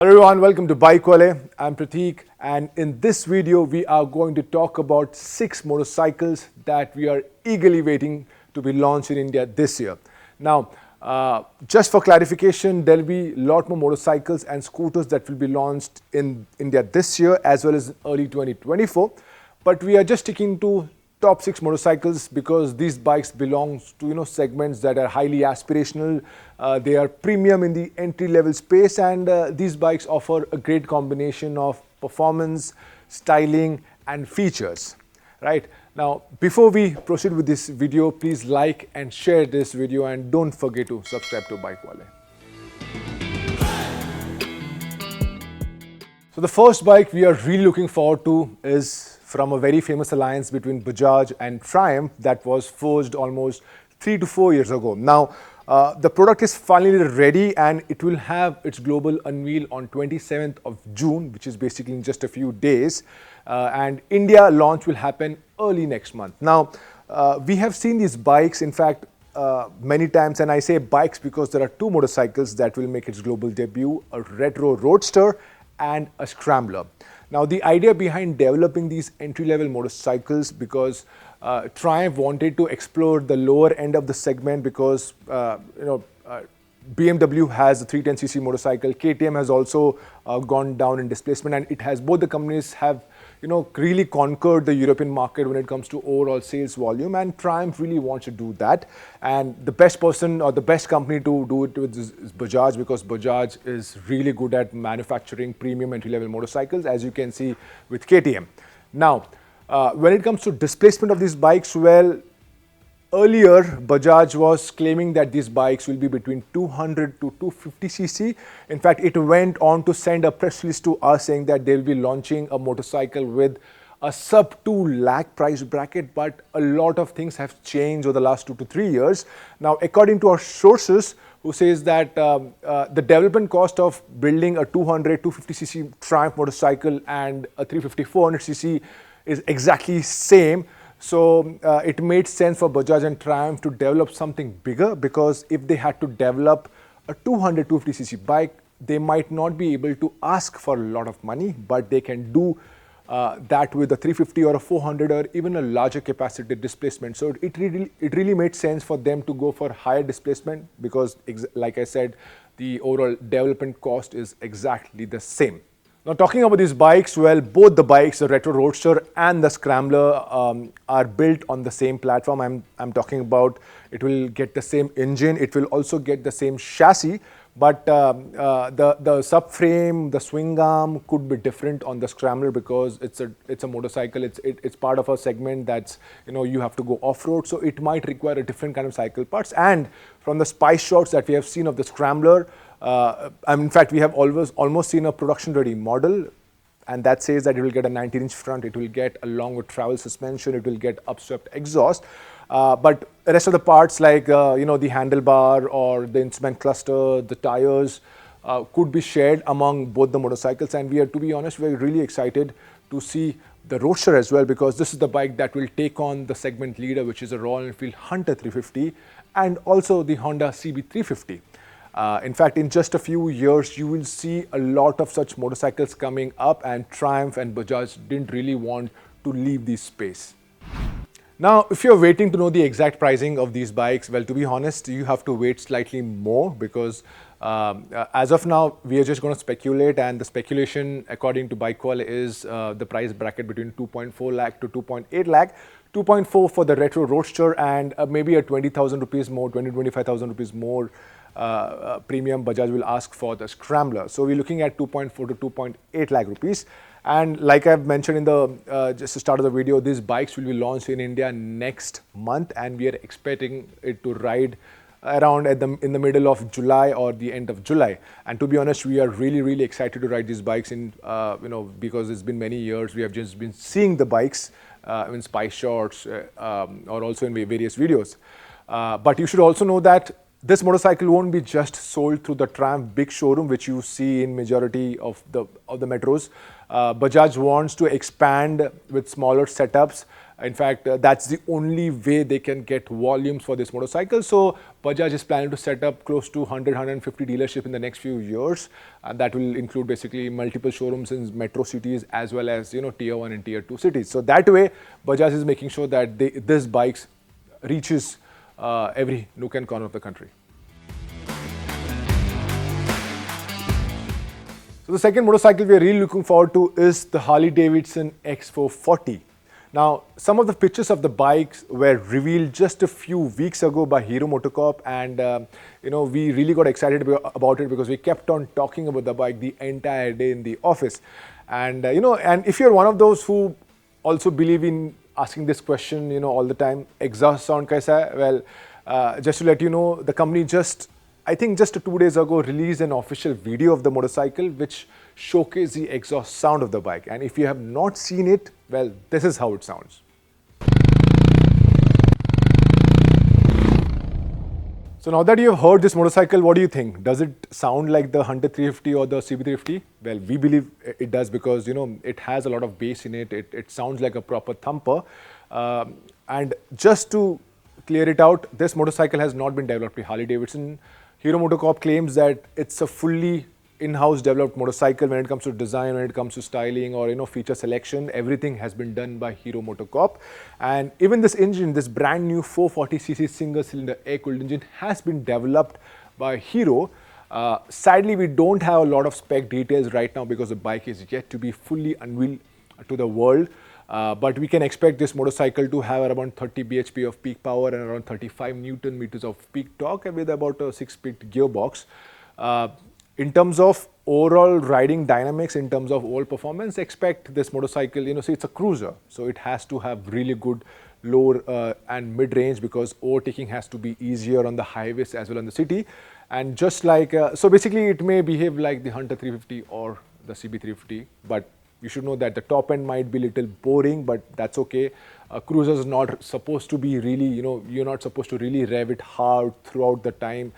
Hello everyone, welcome to BikeWale. I'm Prateek, and in this video we are going to talk about 6 motorcycles that we are eagerly waiting to be launched in India this year. Now, just for clarification, there will be a lot more motorcycles and scooters that will be launched in India this year as well as early 2024. But we are just sticking to top 6 motorcycles because these bikes belong to segments that are highly aspirational. They are premium in the entry level space, and these bikes offer a great combination of performance, styling and features. Right now, before we proceed with this video, please like and share this video and don't forget to subscribe to BikeWale. So the first bike we are really looking forward to is from a very famous alliance between Bajaj and Triumph that was forged almost 3 to 4 years ago. Now, the product is finally ready and it will have its global unveil on 27th of June, which is basically in just a few days. And India launch will happen early next month. Now, we have seen these bikes, in fact, many times, and I say bikes because there are 2 motorcycles that will make its global debut, a retro roadster and a scrambler. Now, the idea behind developing these entry-level motorcycles, because Triumph wanted to explore the lower end of the segment because BMW has a 310cc motorcycle, KTM has also gone down in displacement, and it has both the companies have really conquered the European market when it comes to overall sales volume, and Triumph really wants to do that. And the best person or the best company to do it with is Bajaj, because Bajaj is really good at manufacturing premium entry-level motorcycles, as you can see with KTM. Now, when it comes to displacement of these bikes, well, earlier, Bajaj was claiming that these bikes will be between 200 to 250cc. In fact, it went on to send a press release to us saying that they will be launching a motorcycle with a sub 2 lakh price bracket, but a lot of things have changed over the last 2 to 3 years. Now, according to our sources, who says that the development cost of building a 200, 250cc Triumph motorcycle and a 350, 400cc is exactly same. So it made sense for Bajaj and Triumph to develop something bigger, because if they had to develop a 200, 250cc bike, they might not be able to ask for a lot of money, but they can do that with a 350 or a 400 or even a larger capacity displacement. So it really made sense for them to go for higher displacement because, like I said, the overall development cost is exactly the same. Now, talking about these bikes, well, both the bikes, the Retro Roadster and the Scrambler, are built on the same platform. I'm talking about it will get the same engine, it will also get the same chassis, but the subframe, the swing arm could be different on the Scrambler because it's a motorcycle. It's part of a segment that's you have to go off-road, so it might require a different kind of cycle parts. And from the spy shots that we have seen of the Scrambler, in fact, we have almost seen a production-ready model, and that says that it will get a 19-inch front, it will get a longer travel suspension, it will get upswept exhaust. But the rest of the parts like the handlebar or the instrument cluster, the tires could be shared among both the motorcycles. And to be honest, we're really excited to see the Roadster as well, because this is the bike that will take on the segment leader, which is a Royal Enfield Hunter 350 and also the Honda CB 350. In fact, in just a few years, you will see a lot of such motorcycles coming up, and Triumph and Bajaj didn't really want to leave this space. Now, if you're waiting to know the exact pricing of these bikes, well, to be honest, you have to wait slightly more, because as of now, we are just going to speculate, and the speculation, according to BikeWale, is the price bracket between 2.4 lakh to 2.8 lakh. 2.4 for the Retro Roadster, and maybe a 20,000 rupees more, 25,000 rupees more premium Bajaj will ask for the Scrambler. So we're looking at 2.4 to 2.8 lakh rupees. And like I've mentioned in the just the start of the video, these bikes will be launched in India next month, and we are expecting it to ride around in the middle of July or the end of July. And to be honest, we are really excited to ride these bikes in because it's been many years. We have just been seeing the bikes in spy shots or also in various videos. But you should also know that this motorcycle won't be just sold through the Triumph big showroom, which you see in majority of the metros. Bajaj wants to expand with smaller setups In fact, that's the only way they can get volumes for this motorcycle. So Bajaj is planning to set up close to 100-150 dealerships in the next few years. That will include basically multiple showrooms in metro cities as well as tier 1 and tier 2 cities. So that way, Bajaj is making sure that this bikes reaches every nook and corner of the country. So the second motorcycle we are really looking forward to is the Harley Davidson X440. Now, some of the pictures of the bikes were revealed just a few weeks ago by Hero MotoCorp, and we really got excited about it because we kept on talking about the bike the entire day in the office. And and if you're one of those who also believe in asking this question, all the time, exhaust sound kaisa hai? Well, just to let you know, the company I think just 2 days ago released an official video of the motorcycle which showcased the exhaust sound of the bike. And if you have not seen it, well, this is how it sounds. So now that you have heard this motorcycle, what do you think? Does it sound like the Hunter 350 or the CB350? Well, we believe it does because it has a lot of bass in it. It sounds like a proper thumper. And just to clear it out, this motorcycle has not been developed by Harley Davidson. Hero MotoCorp claims that it's a fully in-house developed motorcycle when it comes to design, when it comes to styling or feature selection. Everything has been done by Hero MotoCorp. And even this engine, this brand new 440cc single-cylinder air-cooled engine has been developed by Hero. Sadly, we don't have a lot of spec details right now because the bike is yet to be fully unveiled to the world. But we can expect this motorcycle to have around 30 bhp of peak power and around 35 Newton meters of peak torque and with about a 6-speed gearbox. In terms of overall riding dynamics, in terms of overall performance, expect this motorcycle, see it's a cruiser. So it has to have really good lower and mid-range because overtaking has to be easier on the highways as well in the city. And just like, so basically it may behave like the Hunter 350 or the CB350, but you should know that the top end might be a little boring, but that's okay. Cruiser is not supposed to be really, you're not supposed to really rev it hard throughout the time,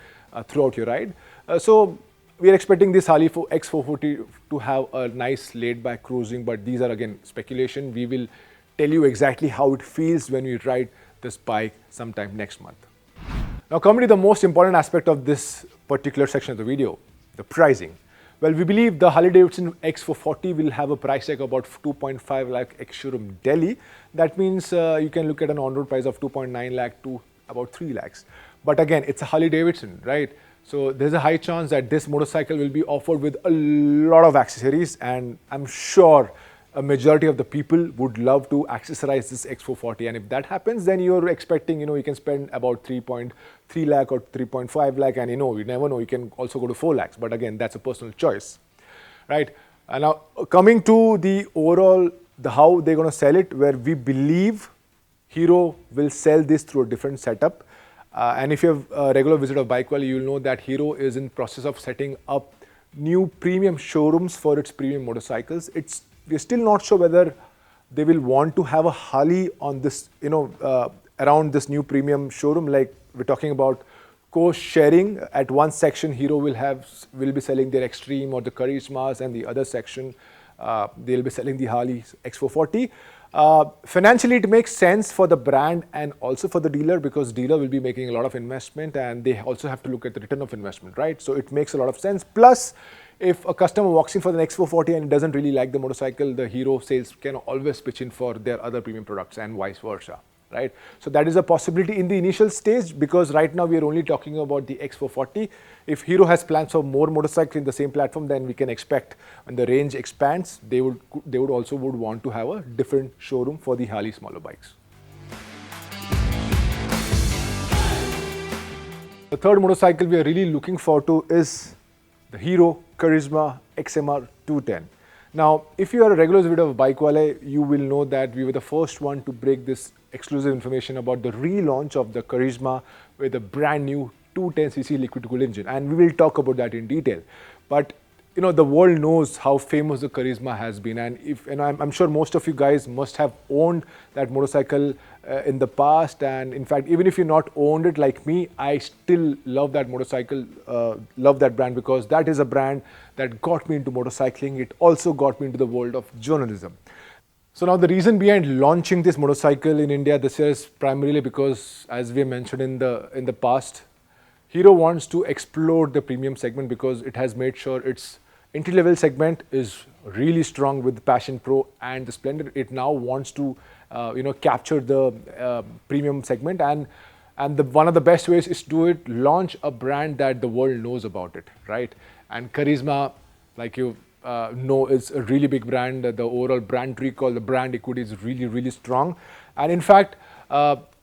throughout your ride. So we are expecting this Harley X440 to have a nice laid-back cruising, but these are again speculation. We will tell you exactly how it feels when we ride this bike sometime next month. Now coming to the most important aspect of this particular section of the video, the pricing. Well, we believe the Harley Davidson X440 will have a price tag of about 2.5 lakh ex-showroom Delhi. That means you can look at an on-road price of 2.9 lakh to about 3 lakhs. But again, it's a Harley Davidson, right? So there's a high chance that this motorcycle will be offered with a lot of accessories, and I'm sure a majority of the people would love to accessorize this X440. And if that happens, then you're expecting, you can spend about 3.3 lakh or 3.5 lakh, and you never know, you can also go to 4 lakhs. But again, that's a personal choice, right? And now coming to the overall, how they're going to sell it, where we believe Hero will sell this through a different setup. And if you have a regular visit of BikeWale, you'll know that Hero is in process of setting up new premium showrooms for its premium motorcycles. We're still not sure whether they will want to have a Harley on this, around this new premium showroom. Like we're talking about co-sharing. At one section, Hero will be selling their Extreme or the Karizmas, and the other section, they'll be selling the Harley X440. Financially, it makes sense for the brand and also for the dealer because dealer will be making a lot of investment and they also have to look at the return of investment, right? So it makes a lot of sense. Plus, if a customer walks in for the X440 and doesn't really like the motorcycle, the Hero sales can always pitch in for their other premium products and vice versa, right? So that is a possibility in the initial stage because right now we are only talking about the X440. If Hero has plans for more motorcycles in the same platform, then we can expect when the range expands, they would also want to have a different showroom for the Harley smaller bikes. The third motorcycle we are really looking forward to is the Hero Karizma XMR 210. Now, if you are a regular visitor of BikeWale, you will know that we were the first one to break this exclusive information about the relaunch of the Karizma with a brand new 210cc liquid-cooled engine, and we will talk about that in detail. But the world knows how famous the Karizma has been, and I'm sure most of you guys must have owned that motorcycle in the past. And in fact, even if you not owned it like me, I still love that motorcycle, love that brand because that is a brand that got me into motorcycling. It also got me into the world of journalism. So now the reason behind launching this motorcycle in India this year is primarily because, as we mentioned in the past, Hero wants to explore the premium segment because it has made sure its entry-level segment is really strong with Passion Pro and the Splendor. It now wants to, capture the premium segment, and one of the best ways is to launch a brand that the world knows about it, right? And Karizma, like you know, is a really big brand. The overall brand recall, the brand equity is really, really strong. And in fact,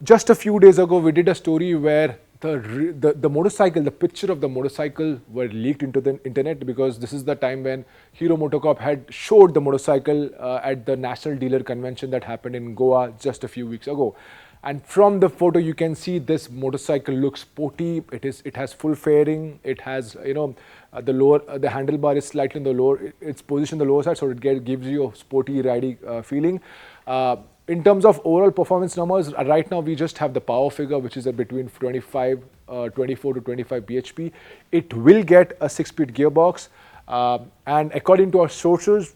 just a few days ago, we did a story where the motorcycle, the picture of the motorcycle were leaked into the internet, because this is the time when Hero MotoCorp had showed the motorcycle at the National Dealer Convention that happened in Goa just a few weeks ago. And from the photo, you can see this motorcycle looks sporty. It has full fairing. It has, the handlebar is slightly in the lower. It's positioned on the lower side, so it gives you a sporty, riding feeling. In terms of overall performance numbers, right now we just have the power figure, which is between 24 to 25 bhp. It will get a 6-speed gearbox, and according to our sources,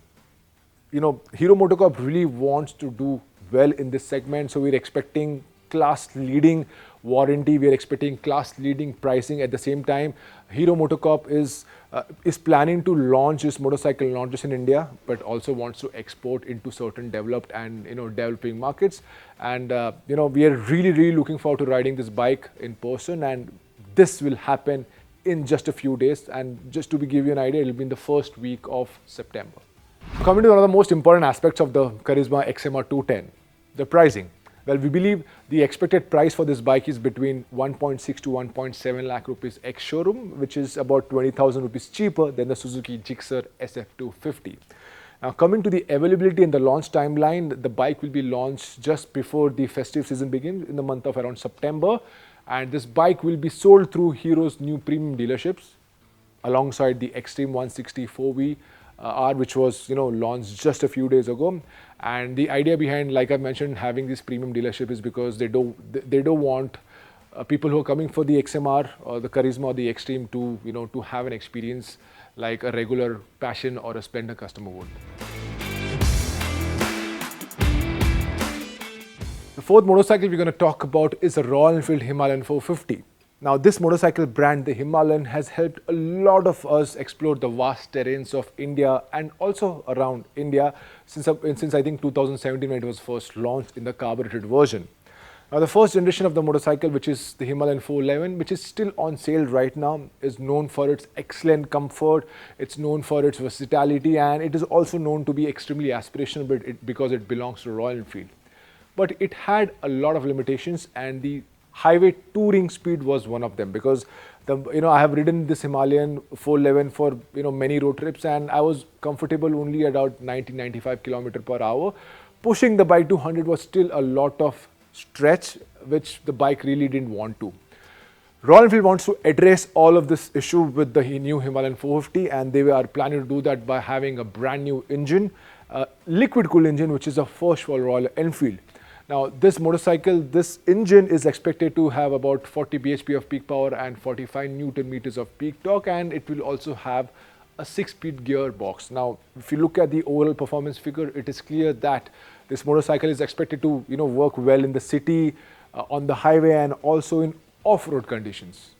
Hero MotoCorp really wants to do well in this segment. So we're expecting class-leading warranty. We're expecting class-leading pricing. At the same time, Hero MotoCorp is planning to launch this motorcycle not just in India, but also wants to export into certain developed and developing markets. And we are really, really looking forward to riding this bike in person. And this will happen in just a few days. And just to give you an idea, it will be in the first week of September. Coming to one of the most important aspects of the Karizma XMR 210, the pricing. Well, we believe the expected price for this bike is between 1.6 to 1.7 lakh rupees ex-showroom, which is about 20,000 rupees cheaper than the Suzuki Gixxer SF250. Now, coming to the availability and the launch timeline, the bike will be launched just before the festive season begins in the month of around September. And this bike will be sold through Hero's new premium dealerships alongside the Extreme 160 4V R, which was launched just a few days ago. And the idea behind, like I mentioned, having this premium dealership is because they don't want people who are coming for the XMR or the Karizma or the Extreme to to have an experience like a regular Passion or a Splendor customer would. The fourth motorcycle we're going to talk about is the Royal Enfield Himalayan 450. Now, this motorcycle brand, the Himalayan, has helped a lot of us explore the vast terrains of India and also around India since I think 2017, when it was first launched in the carbureted version. Now, the first generation of the motorcycle, which is the Himalayan 411, which is still on sale right now, is known for its excellent comfort. It's known for its versatility, and it is also known to be extremely aspirational because it belongs to Royal Enfield. But it had a lot of limitations, and the highway touring speed was one of them, because I have ridden this Himalayan 411 for many road trips, and I was comfortable only about 90-95 km per hour. Pushing the bike to 100 was still a lot of stretch, which the bike really didn't want to. Royal Enfield wants to address all of this issue with the new Himalayan 450, and they are planning to do that by having a brand new engine, liquid cooled engine, which is a first for Royal Enfield. Now, this motorcycle, this engine is expected to have about 40 bhp of peak power and 45 Newton meters of peak torque, and it will also have a 6-speed gearbox. Now, if you look at the overall performance figure, it is clear that this motorcycle is expected to work well in the city, on the highway, and also in off-road conditions.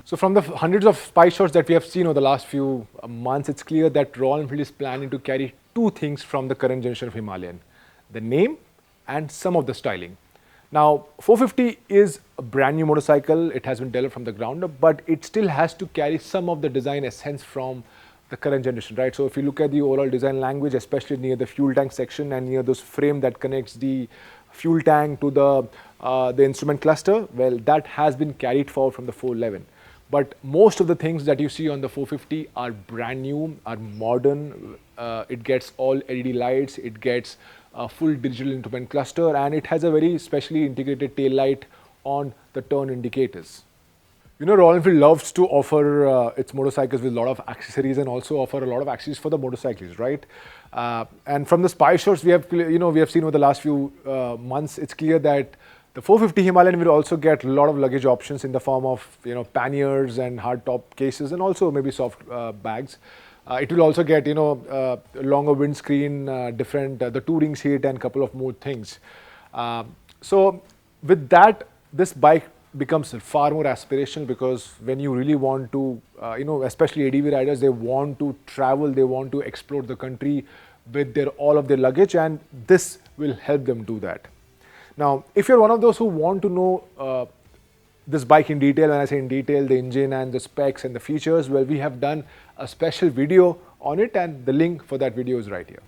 So from the hundreds of spy shots that we have seen over the last few months, it's clear that Royal Enfield is planning to carry two things from the current generation of Himalayan: the name and some of the styling. Now, 450 is a brand new motorcycle. It has been developed from the ground up, but it still has to carry some of the design essence from the current generation, right? So if you look at the overall design language, especially near the fuel tank section and near those frame that connects the fuel tank to the instrument cluster, well, that has been carried forward from the 411. But most of the things that you see on the 450 are brand new, are modern. It gets all LED lights, it gets a full digital instrument cluster, and it has a very specially integrated tail light on the turn indicators. Royal Enfield loves to offer its motorcycles with a lot of accessories and also offer a lot of accessories for the motorcyclists, right? And from the spy shots we have seen over the last few months, it's clear that the 450 Himalayan will also get a lot of luggage options in the form of panniers and hard top cases, and also maybe soft bags. It will also get, longer windscreen, different, the touring seat and couple of more things. So with that, this bike becomes far more aspirational, because when you really want to, especially ADV riders, they want to travel, they want to explore the country with all of their luggage, and this will help them do that. Now, if you're one of those who want to know this bike in detail, when I say in detail, the engine and the specs and the features, well, we have done a special video on it, and the link for that video is right here.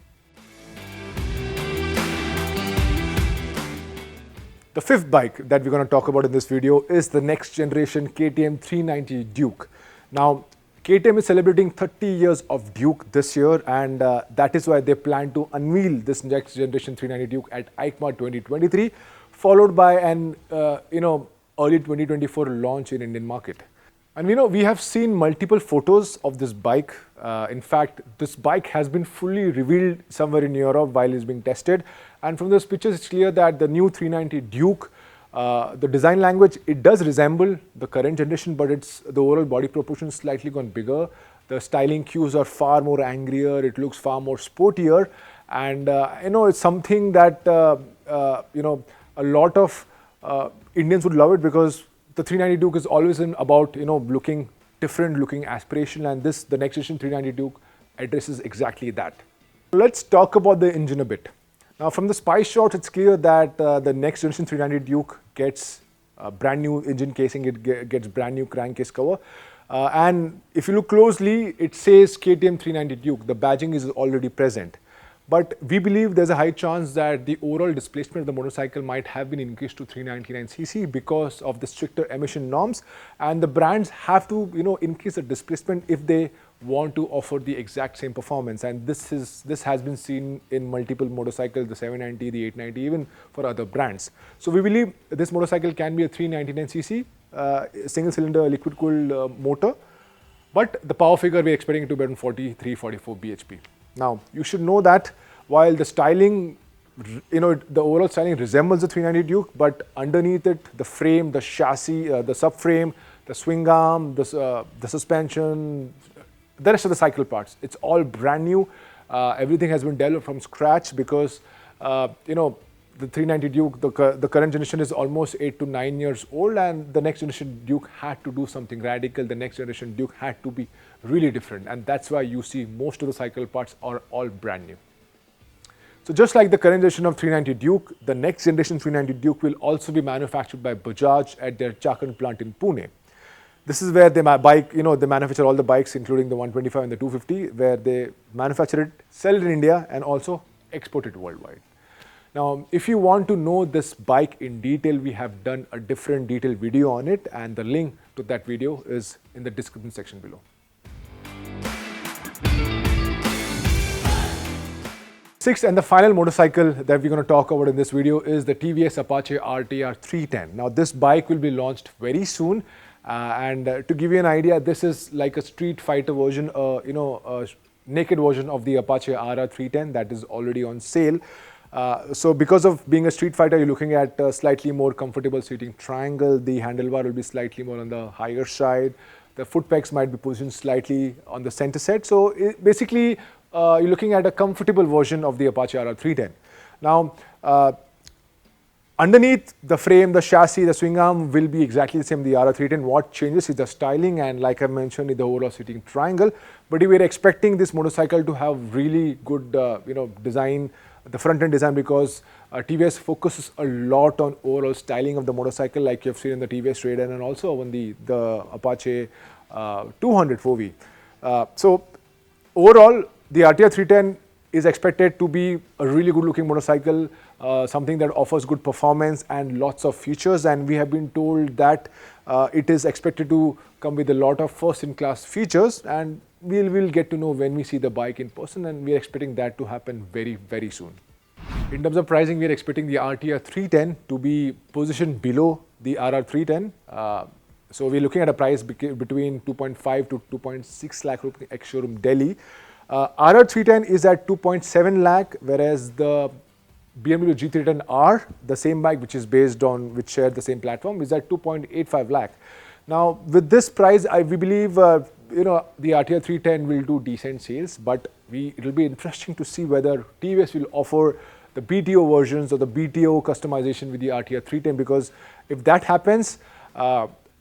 The fifth bike that we're going to talk about in this video is the next generation KTM 390 Duke. Now, KTM is celebrating 30 years of Duke this year, and that is why they plan to unveil this next generation 390 Duke at EICMA 2023, followed by an early 2024 launch in Indian market. And we have seen multiple photos of this bike. In fact, this bike has been fully revealed somewhere in Europe while it's being tested. And from those pictures, it's clear that the new 390 Duke, the design language, it does resemble the current generation, but the overall body proportion is slightly gone bigger. The styling cues are far more angrier. It looks far more sportier. And, it's something that, a lot of Indians would love it, because the 390 Duke is always about, looking different, looking aspirational, and the next generation 390 Duke addresses exactly that. Let's talk about the engine a bit. Now, from the spy shots, it's clear that the next generation 390 Duke gets a brand new engine casing, it gets brand new crankcase cover. And if you look closely, it says KTM 390 Duke. The badging is already present. But we believe there's a high chance that the overall displacement of the motorcycle might have been increased to 399cc because of the stricter emission norms, and the brands have to increase the displacement if they want to offer the exact same performance. And this has been seen in multiple motorcycles, the 790, the 890, even for other brands. So we believe this motorcycle can be a 399cc single cylinder liquid cooled motor, but the power figure we're expecting it to be around 43-44 bhp. Now, you should know that while the styling, the overall styling resembles the 390 Duke, but underneath it, the frame, the chassis, the subframe, the swing arm, the suspension, the rest of the cycle parts, it's all brand new. Everything has been developed from scratch, because, the 390 Duke, the current generation is almost 8 to 9 years old, and the next generation Duke had to do something radical. The next generation Duke had to be really different, and that's why you see most of the cycle parts are all brand new. So just like the current generation of 390 Duke, the next generation 390 Duke will also be manufactured by Bajaj at their Chakan plant in Pune. This is where they they manufacture all the bikes, including the 125 and the 250, where they manufacture it, sell it in India, and also export it worldwide. Now, if you want to know this bike in detail, we have done a different detailed video on it, and the link to that video is in the description section below. Sixth and the final motorcycle that we're going to talk about in this video is the TVS Apache RTR 310. Now, this bike will be launched very soon, and to give you an idea, this is like a street fighter version, a naked version of the Apache RR 310 that is already on sale. So because of being a street fighter, you're looking at a slightly more comfortable seating triangle. The handlebar will be slightly more on the higher side. The foot pegs might be positioned slightly on the center set. So basically, you're looking at a comfortable version of the Apache RR 310. Now, underneath the frame, the chassis, the swing arm will be exactly the same, the RR 310. What changes is the styling, and like I mentioned, the overall seating triangle. But we are expecting this motorcycle to have really good, design, the front end design, because TVS focuses a lot on overall styling of the motorcycle, like you've seen in the TVS Raider and also on the Apache 200 4V. So overall, the RTR 310 is expected to be a really good looking motorcycle, something that offers good performance and lots of features, and we have been told that it is expected to come with a lot of first in class features, and we'll get to know when we see the bike in person, and we're expecting that to happen very, very soon. In terms of pricing, we're expecting the RTR 310 to be positioned below the RR 310. So we're looking at a price between 2.5 to 2.6 lakh rupees ex-showroom Delhi. RR 310 is at 2.7 lakh, whereas the BMW G310R, the same bike which shared the same platform, is at 2.85 lakh. Now, with this price, we believe the RTR 310 will do decent sales, but it will be interesting to see whether TVS will offer the BTO versions or the BTO customization with the RTR 310, because if that happens,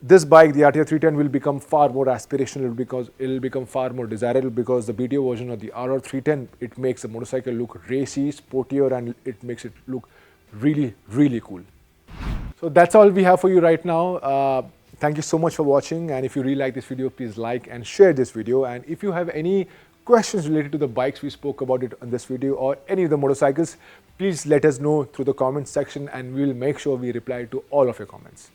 this bike, the RTR 310, will become far more aspirational, because it will become far more desirable, because the BTO version of the RR 310, it makes the motorcycle look racy, sportier, and it makes it look really, really cool. So that's all we have for you right now. Thank you so much for watching, and if you really like this video, please like and share this video. And if you have any questions related to the bikes we spoke about it in this video, or any of the motorcycles, please let us know through the comments section, and we will make sure we reply to all of your comments.